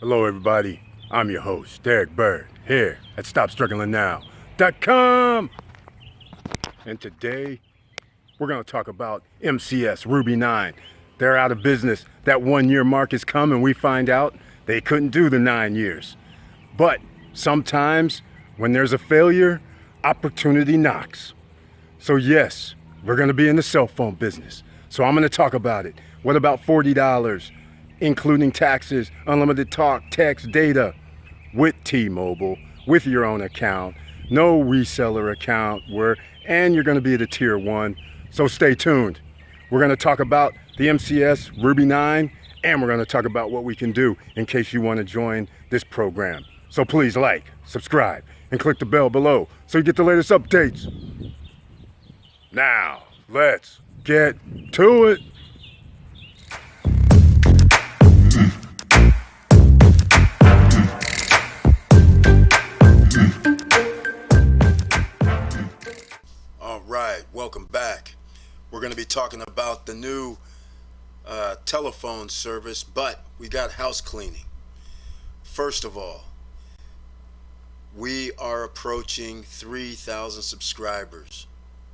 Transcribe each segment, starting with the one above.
Hello, everybody. I'm your host, Derek Bird, here at StopStrugglingNow.com. And today, we're going to talk about MCS Ruby 9. They're out of business. That 1 year mark has come, and we find out they couldn't do the 9 years. But sometimes, when there's a failure, opportunity knocks. So, yes, we're going to be in the cell phone business. So, I'm going to talk about it. What about $40? Including taxes, unlimited talk, text, data with T-Mobile, with your own account, no reseller account, and you're going to be at a tier 1. So stay tuned. We're going to talk about the MCS Ruby 9, and we're going to talk about what we can do in case you want to join this program. So please like, subscribe, and click the bell below so you get the latest updates. Now, let's get to it. Alright, welcome back. We're going to be talking about the new telephone service, but we got house cleaning. First of all, we are approaching 3,000 subscribers.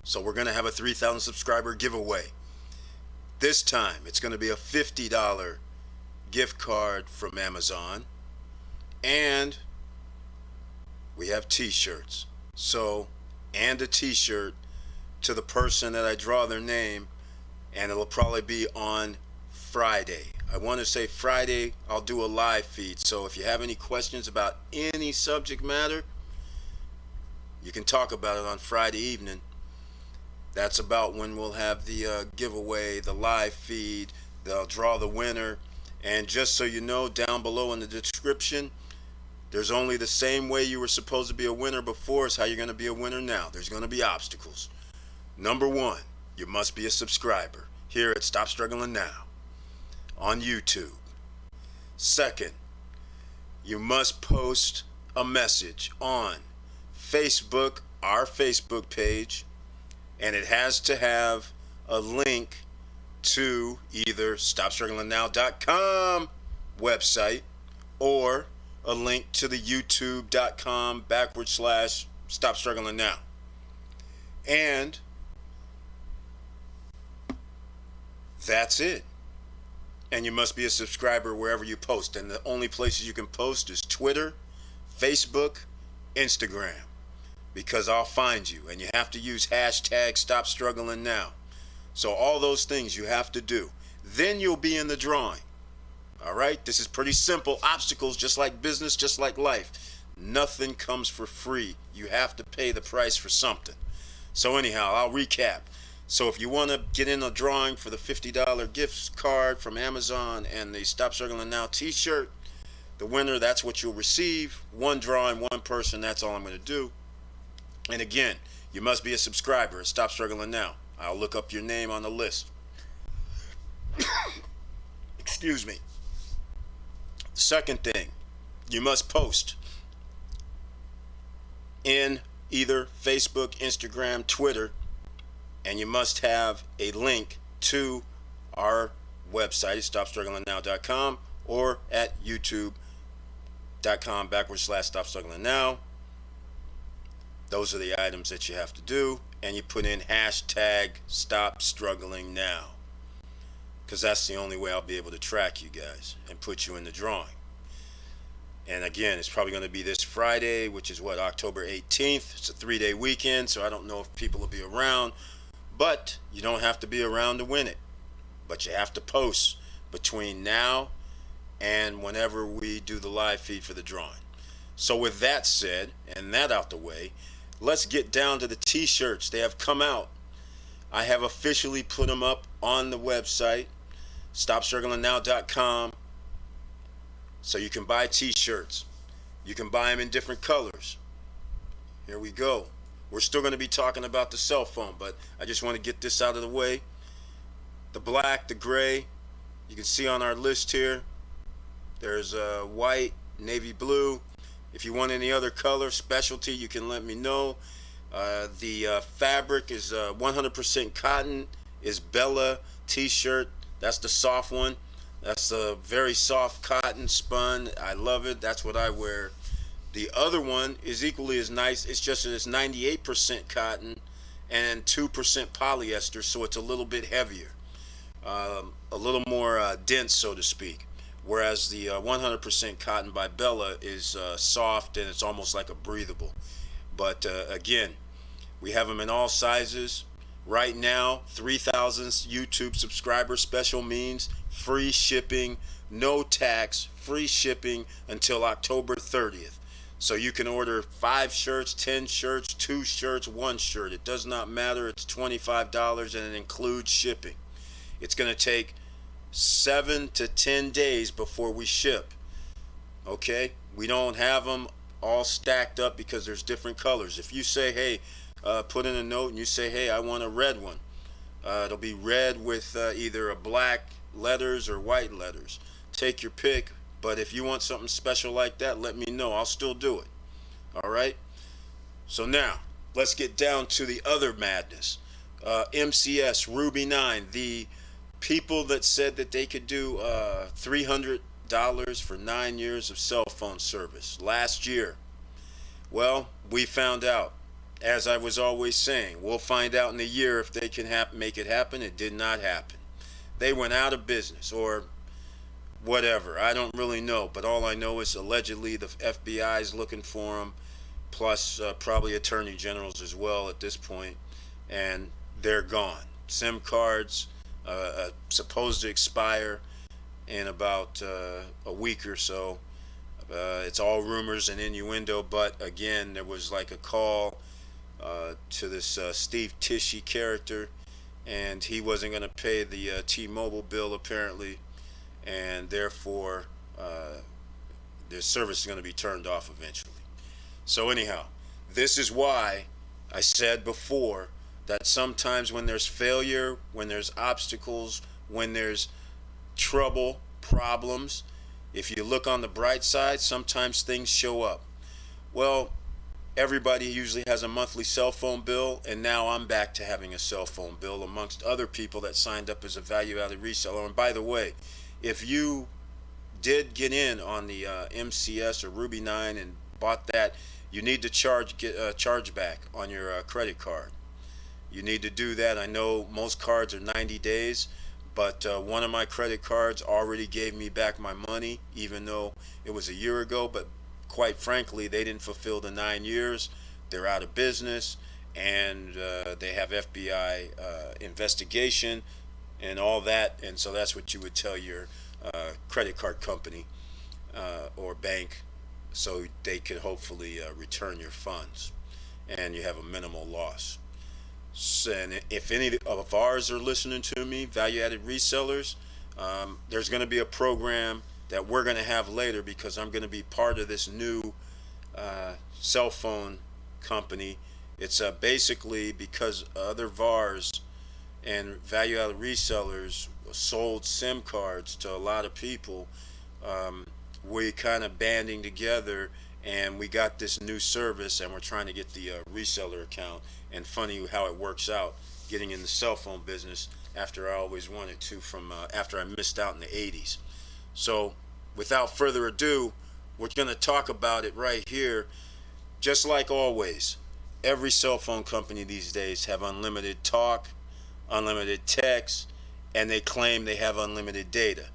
So we're going to have a 3,000 subscriber giveaway. This time, it's going to be a $50 gift card from Amazon. And we have t-shirts. And a t-shirt to the person that I draw their name, and it'll probably be on Friday. I want to say Friday I'll do a live feed, so if you have any questions about any subject matter, you can talk about it on Friday evening. That's about when we'll have the giveaway, the live feed. They'll draw the winner, and just so you know, down below in the description, there's only the same way you were supposed to be a winner before is how you're going to be a winner now. There's going to be obstacles. Number 1, you must be a subscriber here at Stop Struggling Now on YouTube. Second, you must post a message on Facebook, our Facebook page, and it has to have a link to either StopStrugglingNow.com website or a link to the youtube.com/Stop Struggling Now. And that's it. And you must be a subscriber wherever you post. And the only places you can post is Twitter, Facebook, Instagram. Because I'll find you. And you have to use hashtag Stop Struggling Now. So all those things you have to do. Then you'll be in the drawing. Alright, this is pretty simple. Obstacles, just like business, just like life. Nothing comes for free. You have to pay the price for something. So anyhow, I'll recap. So if you want to get in a drawing for the $50 gift card from Amazon and the Stop Struggling Now t-shirt, the winner, that's what you'll receive. One drawing, one person, that's all I'm going to do. And again, you must be a subscriber at Stop Struggling Now. I'll look up your name on the list. Excuse me. Second thing, you must post in either Facebook, Instagram, Twitter, and you must have a link to our website, StopStrugglingNow.com, or at YouTube.com/Stop Struggling Now. Those are the items that you have to do, and you put in hashtag Stop Struggling Now. Because that's the only way I'll be able to track you guys and put you in the drawing. And again, it's probably going to be this Friday, which is October 18th. It's a 3-day weekend, so I don't know if people will be around. But you don't have to be around to win it. But you have to post between now and whenever we do the live feed for the drawing. So with that said, and that out the way, let's get down to the t-shirts. They have come out. I have officially put them up on the website, StopStrugglingNow.com. So you can buy t-shirts. You can buy them in different colors. Here we go. We're still going to be talking about the cell phone, but I just want to get this out of the way. The black, the gray, you can see on our list here. There's white, navy blue. If you want any other color, specialty, you can let me know. The fabric is 100% cotton, is Bella t-shirt. That's the soft one. That's a very soft cotton spun. I love it. That's what I wear. The other one is equally as nice. It's just that it's 98% cotton and 2% polyester, so it's a little bit heavier, a little more dense, so to speak. Whereas the 100% cotton by Bella is soft and it's almost like a breathable. But again, we have them in all sizes. Right now, 3,000 YouTube subscriber special means free shipping, no tax, free shipping until October 30th. So you can order 5 shirts, 10 shirts, 2 shirts, 1 shirt. It does not matter. It's $25 and it includes shipping. It's going to take 7 to 10 days before we ship. Okay? We don't have them all stacked up because there's different colors. If you say, hey, put in a note and you say, hey, I want a red one, it'll be red with either a black letters or white letters. Take your pick. But if you want something special like that, let me know. I'll still do it. All right? So now, let's get down to the other madness. MCS, Ruby 9, the people that said that they could do $300 for 9 years of cell phone service last year. Well, we found out. As I was always saying, we'll find out in a year if they can make it happen. It did not happen. They went out of business, or whatever. I don't really know, but all I know is allegedly the FBI is looking for them, plus probably attorney generals as well at this point, and they're gone. SIM cards supposed to expire in about a week or so. It's all rumors and innuendo, but again, there was like a call to this Steve Tishy character, and he wasn't going to pay the T-Mobile bill apparently, and therefore their service is going to be turned off eventually. So anyhow, this is why I said before that sometimes when there's failure, when there's obstacles, when there's trouble, problems, if you look on the bright side, sometimes things show up. Well, everybody usually has a monthly cell phone bill, and now I'm back to having a cell phone bill amongst other people that signed up as a value-added reseller. And by the way, if you did get in on the MCS or Ruby 9 and bought that, you need to get a chargeback on your credit card. You need to do that. I know most cards are 90 days, but one of my credit cards already gave me back my money, even though it was a year ago. But quite frankly, they didn't fulfill the 9 years. They're out of business, and they have FBI investigation and all that. And so that's what you would tell your credit card company or bank, so they could hopefully return your funds and you have a minimal loss. So, and if any of ours are listening to me, value-added resellers, there's going to be a program that we're going to have later, because I'm going to be part of this new cell phone company. It's basically because other VARs and value-added resellers sold SIM cards to a lot of people. We kind of banding together, and we got this new service, and we're trying to get the reseller account. And funny how it works out, getting in the cell phone business after I always wanted to, from after I missed out in the 80s. So without further ado, we're going to talk about it right here. Just like always, every cell phone company these days have unlimited talk, unlimited text, and they claim they have unlimited data.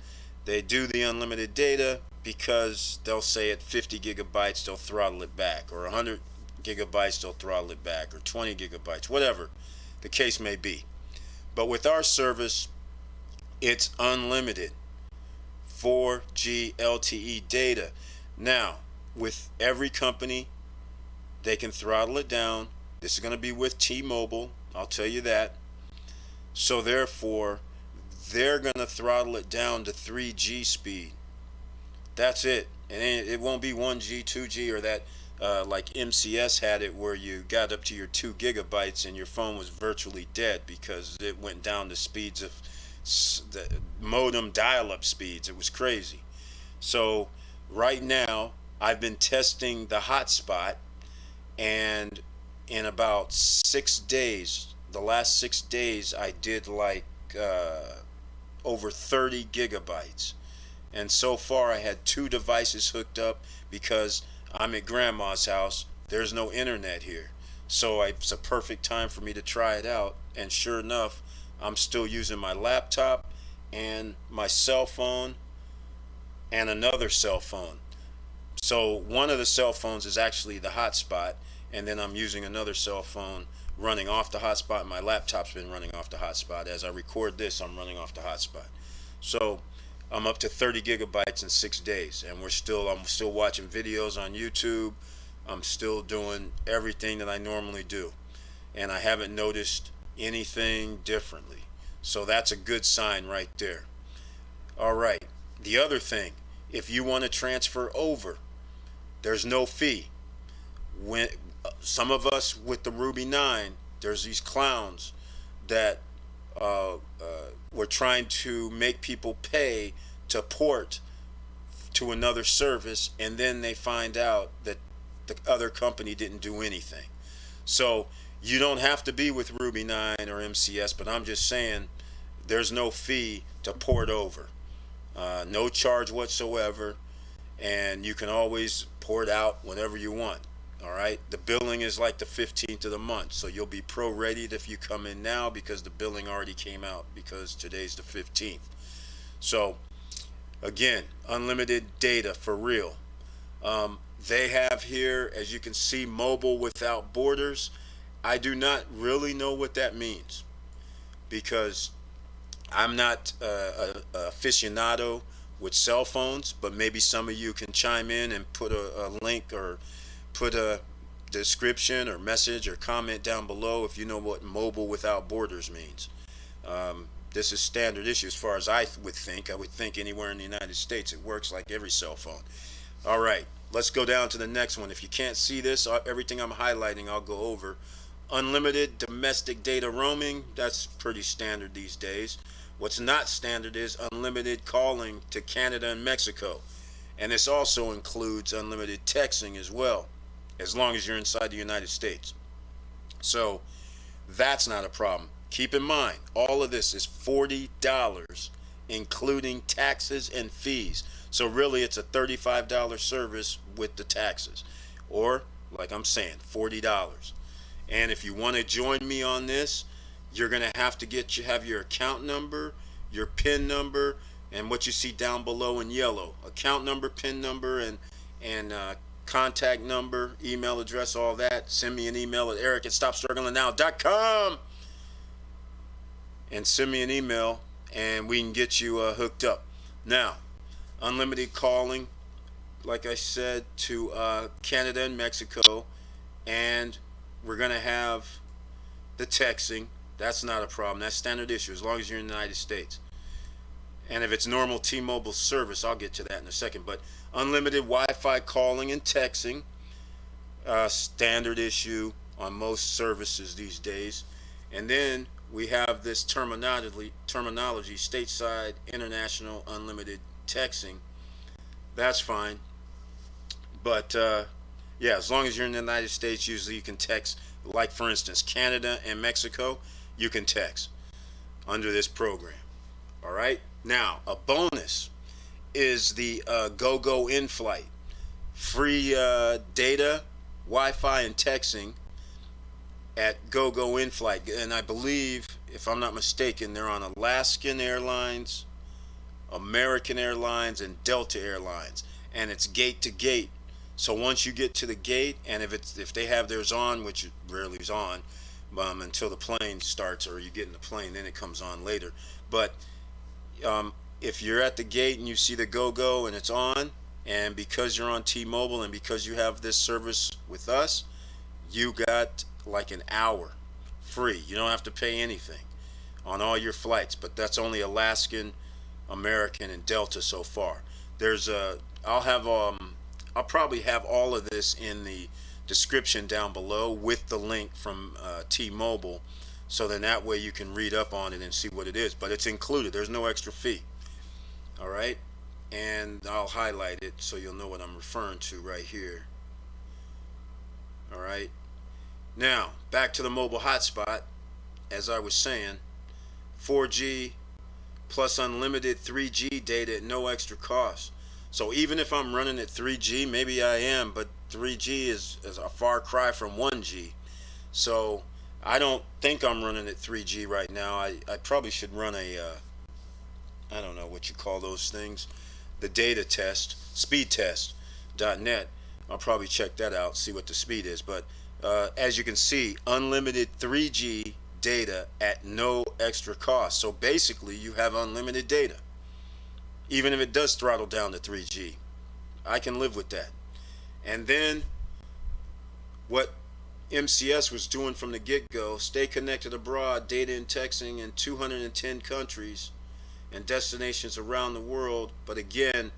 They do the unlimited data because they'll say at 50 gigabytes they'll throttle it back, or 100 gigabytes they'll throttle it back, or 20 gigabytes, whatever the case may be. But with our service, it's unlimited 4G LTE data. Now, with every company, they can throttle it down. This is going to be with T-Mobile, I'll tell you that. So therefore, they're going to throttle it down to 3G speed. That's it. And it won't be 1G, 2G, or that like MCS had it, where you got up to your 2 gigabytes and your phone was virtually dead because it went down to speeds of the modem dial-up speeds. It was crazy. So right now, I've been testing the hotspot, and in about 6 days, the last 6 days, I did like over 30 gigabytes. And so far I had 2 devices hooked up because I'm at grandma's house. There's no internet here. So it's a perfect time for me to try it out. And sure enough, I'm still using my laptop and my cell phone and another cell phone. So one of the cell phones is actually the hotspot, and then I'm using another cell phone running off the hotspot. My laptop's been running off the hotspot. As I record this, I'm running off the hotspot. So I'm up to 30 gigabytes in 6 days, and I'm still watching videos on YouTube. I'm still doing everything that I normally do, and I haven't noticed anything differently. So that's a good sign right there. All right. The other thing, if you want to transfer over, there's no fee. When some of us with the Ruby 9, there's these clowns that were trying to make people pay to port to another service, and then they find out that the other company didn't do anything. So you don't have to be with Ruby 9 or MCS, but I'm just saying there's no fee to port over. No charge whatsoever, and you can always port out whenever you want. All right, the billing is like the 15th of the month, so you'll be prorated if you come in now because the billing already came out because today's the 15th. So again, unlimited data for real. They have here, as you can see, mobile without borders. I do not really know what that means because I'm not a aficionado with cell phones, but maybe some of you can chime in and put a link or put a description or message or comment down below if you know what mobile without borders means. This is standard issue as far as I would think. I would think anywhere in the United States it works like every cell phone. All right, let's go down to the next one. If you can't see this, everything I'm highlighting I'll go over. Unlimited domestic data roaming, that's pretty standard these days. What's not standard is unlimited calling to Canada and Mexico. And this also includes unlimited texting as well, as long as you're inside the United States. So that's not a problem. Keep in mind, all of this is $40, including taxes and fees. So really it's a $35 service with the taxes. Or, like I'm saying, $40. And if you want to join me on this, you're going to have to have your account number, your PIN number, and what you see down below in yellow. Account number, PIN number, and contact number, email address, all that. Send me an email at eric@stopstrugglingnow.com and send me an email, and we can get you hooked up. Now, unlimited calling, like I said, to Canada and Mexico, and we're going to have the texting. That's not a problem. That's standard issue as long as you're in the United States. And if it's normal T-Mobile service, I'll get to that in a second. But unlimited Wi-Fi calling and texting, standard issue on most services these days. And then we have this terminology, stateside international unlimited texting. That's fine. But yeah, as long as you're in the United States, usually you can text. Like for instance, Canada and Mexico, you can text under this program. All right. Now, a bonus is the Gogo Inflight, free data, Wi-Fi, and texting at Gogo Inflight. And I believe, if I'm not mistaken, they're on Alaskan Airlines, American Airlines, and Delta Airlines, and it's gate to gate. So once you get to the gate, and if they have theirs on, which it rarely is on, until the plane starts or you get in the plane, then it comes on later. But if you're at the gate and you see the Gogo and it's on, and because you're on T-Mobile and because you have this service with us, you got like an hour free. You don't have to pay anything on all your flights, but that's only Alaskan, American, and Delta so far. I'll probably have all of this in the description down below with the link from T-Mobile, so then that way you can read up on it and see what it is. But it's included. There's no extra fee. All right, and I'll highlight it so you'll know what I'm referring to right here. All right, now back to the mobile hotspot. As I was saying, 4G plus unlimited 3G data at no extra cost. So even if I'm running at 3G, maybe I am, but 3G is a far cry from 1G. So I don't think I'm running at 3G right now. I probably should run a, I don't know what you call those things, the data test, speed test.net. I'll probably check that out, see what the speed is. But as you can see, unlimited 3G data at no extra cost. So basically, you have unlimited data. Even if it does throttle down to 3G, I can live with that. And then what MCS was doing from the get-go, stay connected abroad, data and texting in 210 countries and destinations around the world. But again,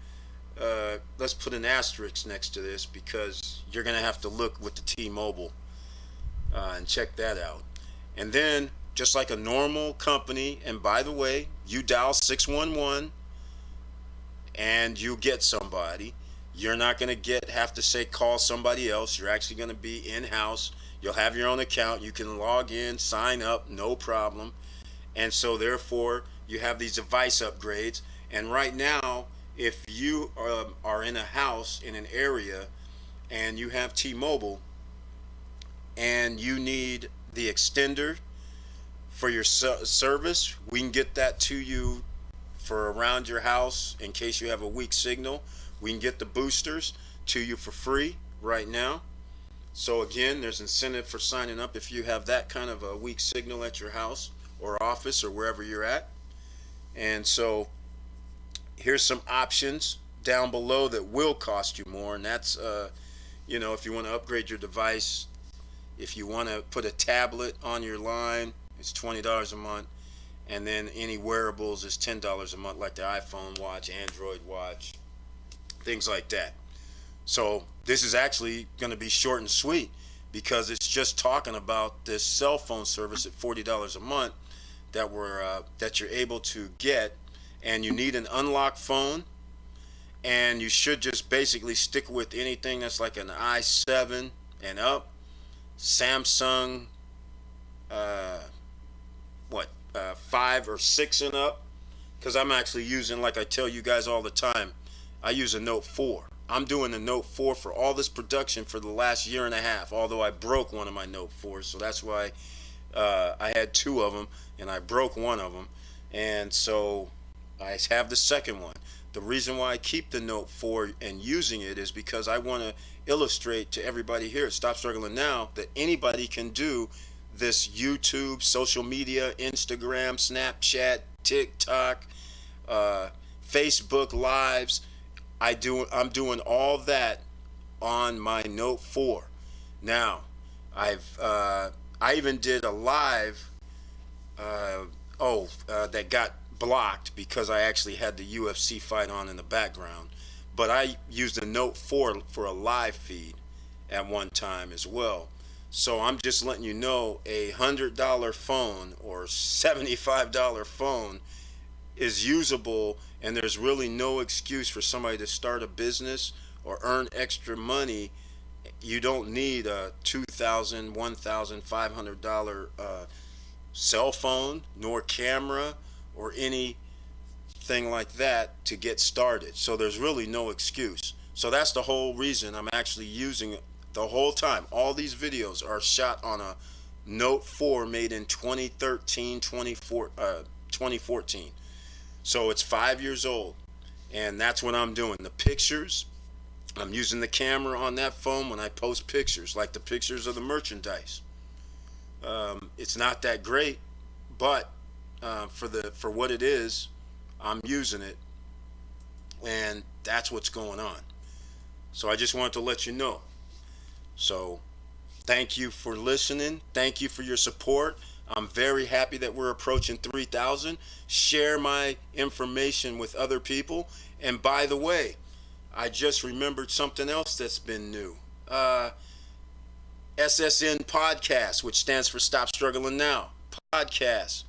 let's put an asterisk next to this, because you're going to have to look with the T-Mobile and check that out. And then, just like a normal company, and by the way, you dial 611 and you get somebody. You're not going to have to say call somebody else. You're actually going to be in-house. You'll have your own account. You can log in, sign up, no problem. And so therefore, you have these device upgrades. And right now, if you are in a house in an area and you have T-Mobile and you need the extender for your service, we can get that to you for around your house in case you have a weak signal. We can get the boosters to you for free right now. So again, there's incentive for signing up if you have that kind of a weak signal at your house or office or wherever you're at. And so here's some options down below that will cost you more, and that's you know, if you want to upgrade your device, if you want to put a tablet on your line, it's $20 a month. And then any wearables is $10 a month, like the iPhone watch, Android watch, things like that. So this is actually going to be short and sweet, because it's just talking about this cell phone service at $40 a month that you're able to get. And you need an unlocked phone, and you should just basically stick with anything that's like an i7 and up, Samsung 5 or 6 and up, because I'm actually using, like I tell you guys all the time, I use a Note 4. I'm doing the Note 4 for all this production for the last year and a half, although I broke one of my Note 4s, so that's why I had 2 of them and I broke one of them, and so I have the second one. The reason why I keep the Note 4 and using it is because I want to illustrate to everybody here at Stop Struggling Now that anybody can do this YouTube, social media, Instagram, Snapchat, TikTok, Facebook Lives. I'm doing all that on my Note 4. Now, I even did a live that got blocked because I actually had the UFC fight on in the background. But I used the Note 4 for a live feed at one time as well. So I'm just letting you know, a $100 phone or $75 phone is usable, and there's really no excuse for somebody to start a business or earn extra money. You don't need a $2,000, $1,500 cell phone, nor camera, or anything like that to get started. So there's really no excuse. So that's the whole reason I'm actually using it the whole time. All these videos are shot on a Note 4 made in 2014. So it's 5 years old, and that's what I'm doing. The pictures, I'm using the camera on that phone when I post pictures, like the pictures of the merchandise. It's not that great, but for what it is, I'm using it, and that's what's going on. So I just wanted to let you know. So thank you for listening. Thank you for your support. I'm very happy that we're approaching 3,000. Share my information with other people. And by the way, I just remembered something else that's been new. SSN Podcast, which stands for Stop Struggling Now Podcast.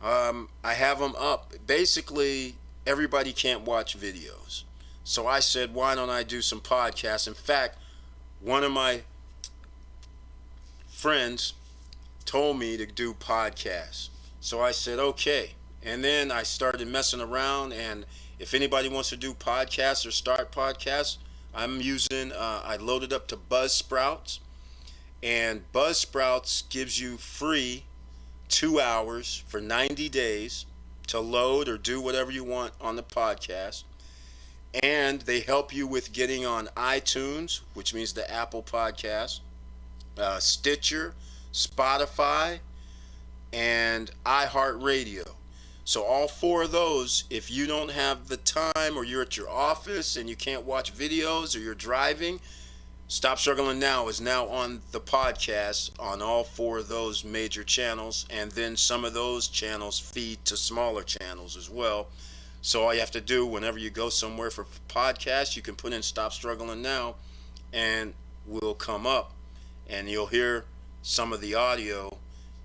I have them up. Basically, everybody can't watch videos. So I said, why don't I do some podcasts? In fact, one of my friends told me to do podcasts. So I said, okay. And then I started messing around, and if anybody wants to do podcasts or start podcasts, I'm using, I loaded up to Buzzsprouts, and Buzzsprouts gives you free 2 hours for 90 days to load or do whatever you want on the podcast. And they help you with getting on iTunes, which means the Apple Podcast, Stitcher, Spotify, and iHeartRadio. So all four of those, if you don't have the time or you're at your office and you can't watch videos or you're driving, Stop Struggling Now is now on the podcast on all four of those major channels, and then some of those channels feed to smaller channels as well. So all you have to do whenever you go somewhere for podcasts, you can put in Stop Struggling Now and we'll come up and you'll hear some of the audio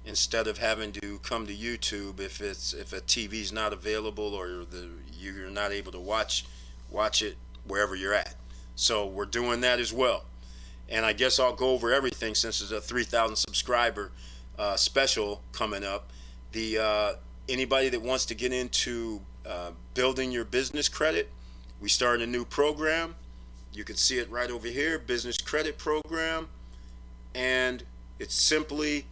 instead of having to come to YouTube if a TV's not available or you're not able to watch it wherever you're at. So we're doing that as well. And I guess I'll go over everything since there's a 3,000 subscriber special coming up. Anybody that wants to get into building your business credit, we started a new program. You can see it right over here, business credit program, and it's simply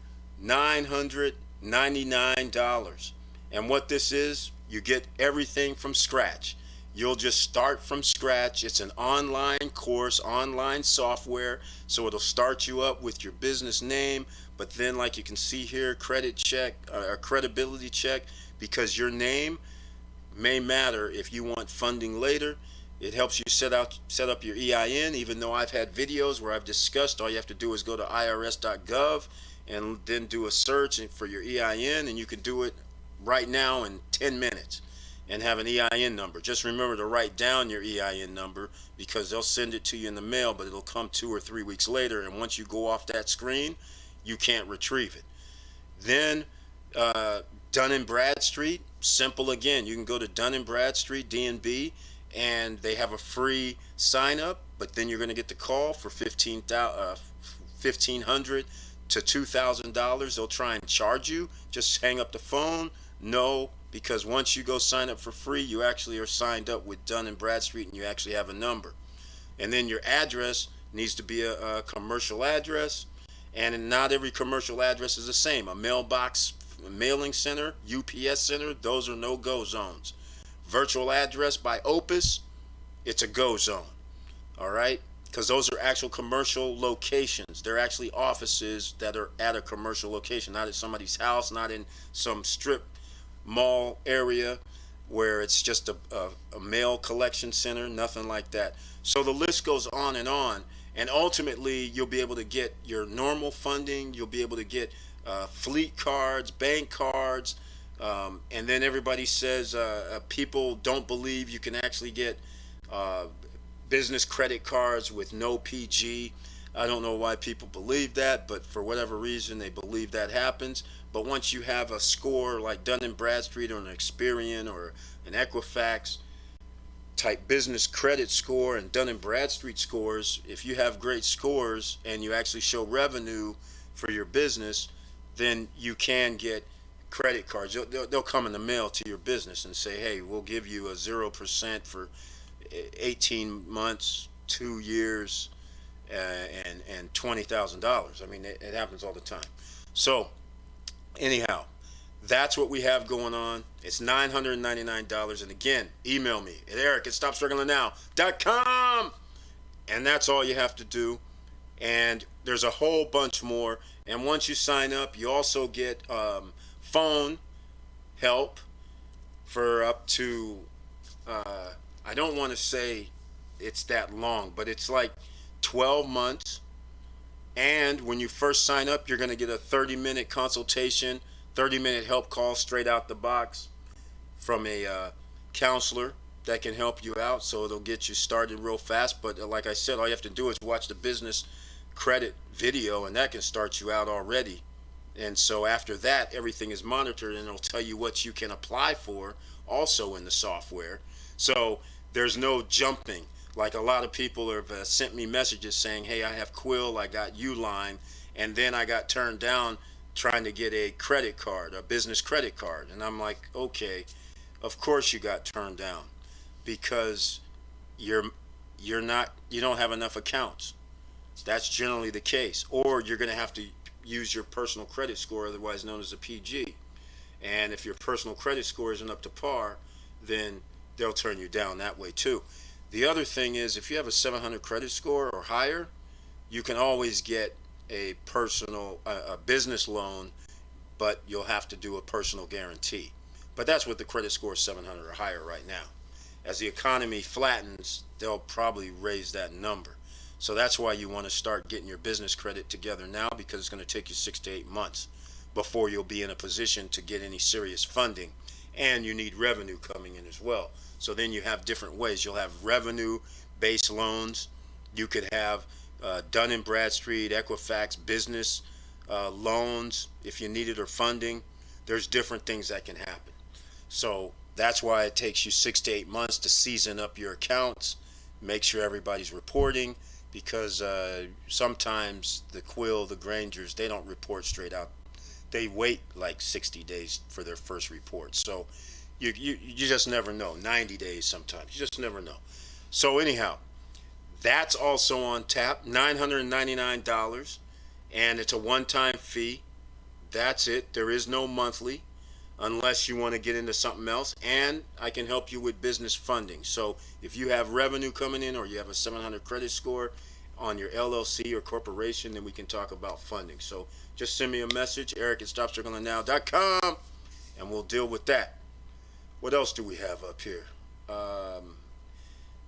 $999. And what this is, you get everything from scratch. You'll just start from scratch. It's an online course, online software, so it'll start you up with your business name, but then like you can see here, credit check, or credibility check, because your name may matter if you want funding later. It helps you set up your EIN, even though I've had videos where I've discussed all you have to do is go to irs.gov and then do a search for your EIN, and you can do it right now in 10 minutes and have an EIN number. Just remember to write down your EIN number because they'll send it to you in the mail, but it'll come 2 or 3 weeks later, and once you go off that screen, you can't retrieve it. Then Dun & Bradstreet, simple again. You can go to Dun & Bradstreet, D&B, and they have a free sign up, but then you're going to get the call for $1,500 to $2,000. They'll try and charge you. Just hang up the phone. No, because once you go sign up for free, you actually are signed up with Dun & Bradstreet and you actually have a number. And then your address needs to be a commercial address, and not every commercial address is the same. A mailbox, a mailing center, UPS center, those are no-go zones. Virtual address by Opus, it's a go zone. All right? Because those are actual commercial locations. They're actually offices that are at a commercial location, not at somebody's house, not in some strip mall area where it's just a mail collection center, nothing like that. So the list goes on, and ultimately you'll be able to get your normal funding, you'll be able to get fleet cards, bank cards, and then everybody says people don't believe you can actually get business credit cards with no PG. I don't know why people believe that, but for whatever reason they believe that happens. But once you have a score like Dun & Bradstreet or an Experian or an Equifax type business credit score and Dun & Bradstreet scores, if you have great scores and you actually show revenue for your business, then you can get credit cards. They'll come in the mail to your business and say, hey, we'll give you a 0% for 18 months, 2 years, and $20,000. I mean, it happens all the time. So anyhow, that's what we have going on. It's $999. And again, email me at eric@stopstrugglingnow.com. And that's all you have to do. And there's a whole bunch more. And once you sign up, you also get phone help for up to, I don't want to say it's that long, but it's like 12 months. And when you first sign up, you're going to get a 30-minute consultation, 30-minute help call straight out the box from a counselor that can help you out. So it'll get you started real fast. But like I said, all you have to do is watch the business credit video, and that can start you out already. And so after that, everything is monitored, and it'll tell you what you can apply for also in the software. So there's no jumping. Like a lot of people have sent me messages saying, hey, I have Quill, I got Uline, and then I got turned down trying to get a credit card, a business credit card. And I'm like, okay, of course you got turned down because you're you don't have enough accounts. That's generally the case. Or you're going to have to use your personal credit score, otherwise known as a PG. And if your personal credit score isn't up to par, then they'll turn you down that way too. The other thing is, if you have a 700 credit score or higher, you can always get a a business loan, but you'll have to do a personal guarantee. But that's with the credit score 700 or higher right now. As the economy flattens, they'll probably raise that number. So that's why you want to start getting your business credit together now, because it's going to take you 6 to 8 months before you'll be in a position to get any serious funding. And you need revenue coming in as well. So then you have different ways. You'll have revenue-based loans. You could have Dun & Bradstreet, Equifax, business loans if you need it, or funding. There's different things that can happen. So that's why it takes you 6 to 8 months to season up your accounts, make sure everybody's reporting, because sometimes the Grangers, they don't report straight out. They wait like 60 days for their first report. So you just never know. 90 days sometimes. You just never know. So anyhow, that's also on tap, $999, and it's a one-time fee. That's it. There is no monthly unless you want to get into something else, and I can help you with business funding. So if you have revenue coming in, or you have a 700 credit score on your LLC or corporation, then we can talk about funding. So just send me a message, eric@stopstrugglingnow.com, and we'll deal with that. What else do we have up here?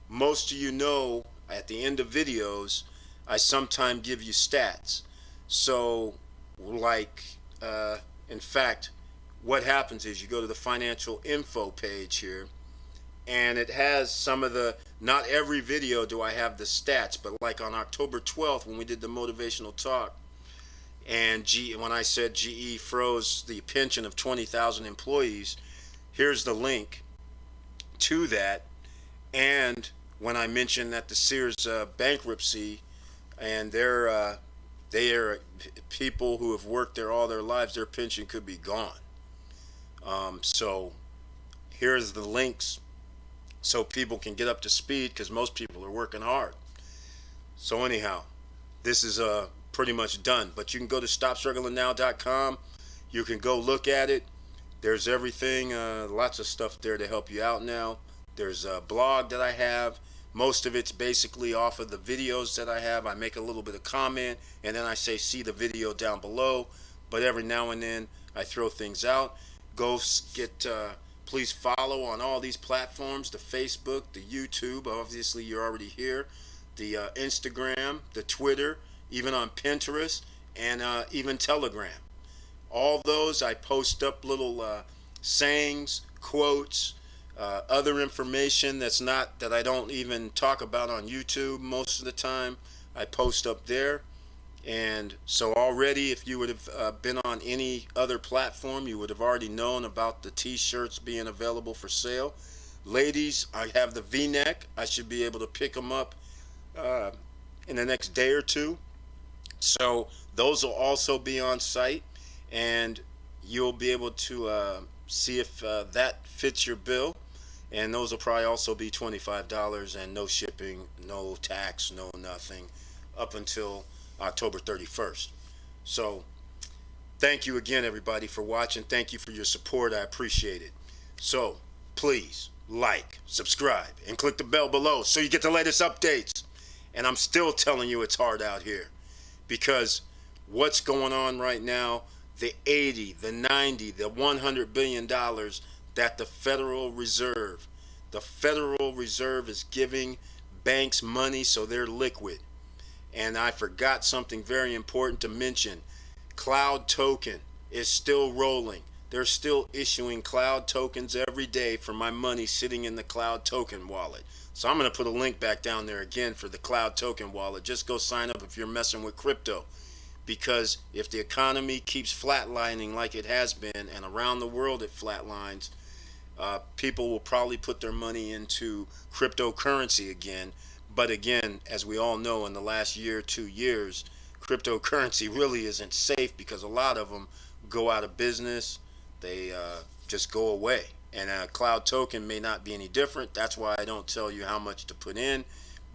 Most of you know, at the end of videos, I sometimes give you stats. So like, in fact, what happens is you go to the financial info page here, and it has some of the, not every video do I have the stats, but like on October 12th when we did the motivational talk, and when I said GE froze the pension of 20,000 employees, here's the link to that. And when I mentioned that the Sears bankruptcy, and they are people who have worked there all their lives, their pension could be gone. So here's the links so people can get up to speed, because most people are working hard. So anyhow, this is pretty much done, but you can go to stopstrugglingnow.com. You can go look at it. There's everything, lots of stuff there to help you out now. There's a blog that I have. Most of it's basically off of the videos that I have. I make a little bit of comment, and then I say see the video down below, but every now and then I throw things out. Go get, please follow on all these platforms, the Facebook, the YouTube, obviously you're already here, the Instagram, the Twitter, even on Pinterest, and even Telegram. All those, I post up little sayings, quotes, other information that I don't even talk about on YouTube most of the time. I post up there. And so already, if you would have been on any other platform, you would have already known about the t-shirts being available for sale. Ladies, I have the V-neck. I should be able to pick them up in the next day or two. So those will also be on site, and you'll be able to see if that fits your bill. And those will probably also be $25, and no shipping, no tax, no nothing, up until October 31st. So thank you again, everybody, for watching. Thank you for your support. I appreciate it. So please like, subscribe, and click the bell below so you get the latest updates. And I'm still telling you it's hard out here, because what's going on right now, the 80, the 90, the $100 billion that the Federal Reserve is giving banks money so they're liquid. And I forgot something very important to mention. Cloud token is still rolling. They're still issuing cloud tokens every day for my money sitting in the cloud token wallet. So I'm going to put a link back down there again for the cloud token wallet. Just go sign up if you're messing with crypto. Because if the economy keeps flatlining like it has been, and around the world it flatlines, people will probably put their money into cryptocurrency again. But again, as we all know, in the last year, 2 years, cryptocurrency really isn't safe because a lot of them go out of business. They just go away. And a cloud token may not be any different. That's why I don't tell you how much to put in.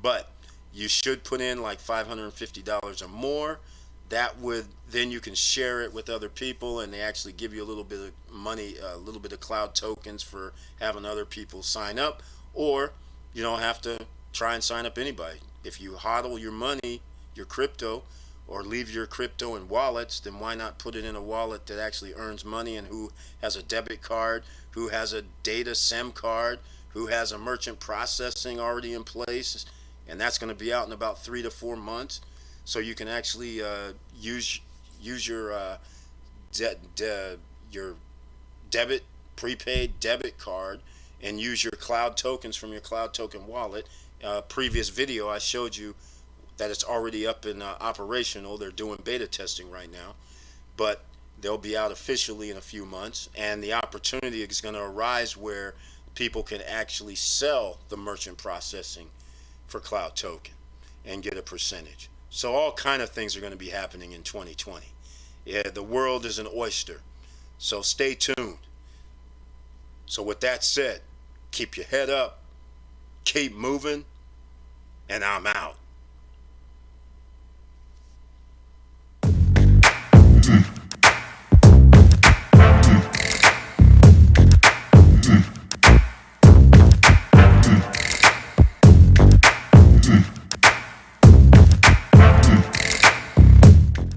But you should put in like $550 or more. That would, then you can share it with other people, and they actually give you a little bit of money, a little bit of cloud tokens for having other people sign up. Or you don't have to try and sign up anybody. If you hodl your money, your crypto, or leave your crypto in wallets, then why not put it in a wallet that actually earns money and who has a debit card, who has a data SIM card, who has a merchant processing already in place, and that's going to be out in about 3 to 4 months. So you can actually use your debit prepaid debit card and use your cloud tokens from your cloud token wallet. Previous video I showed you that it's already up and operational. They're doing beta testing right now, but they'll be out officially in a few months, and the opportunity is going to arise where people can actually sell the merchant processing for cloud token and get a percentage. So all kind of things are going to be happening in 2020. Yeah, the world is an oyster, so stay tuned. So with that said, keep your head up, keep moving, and I'm out.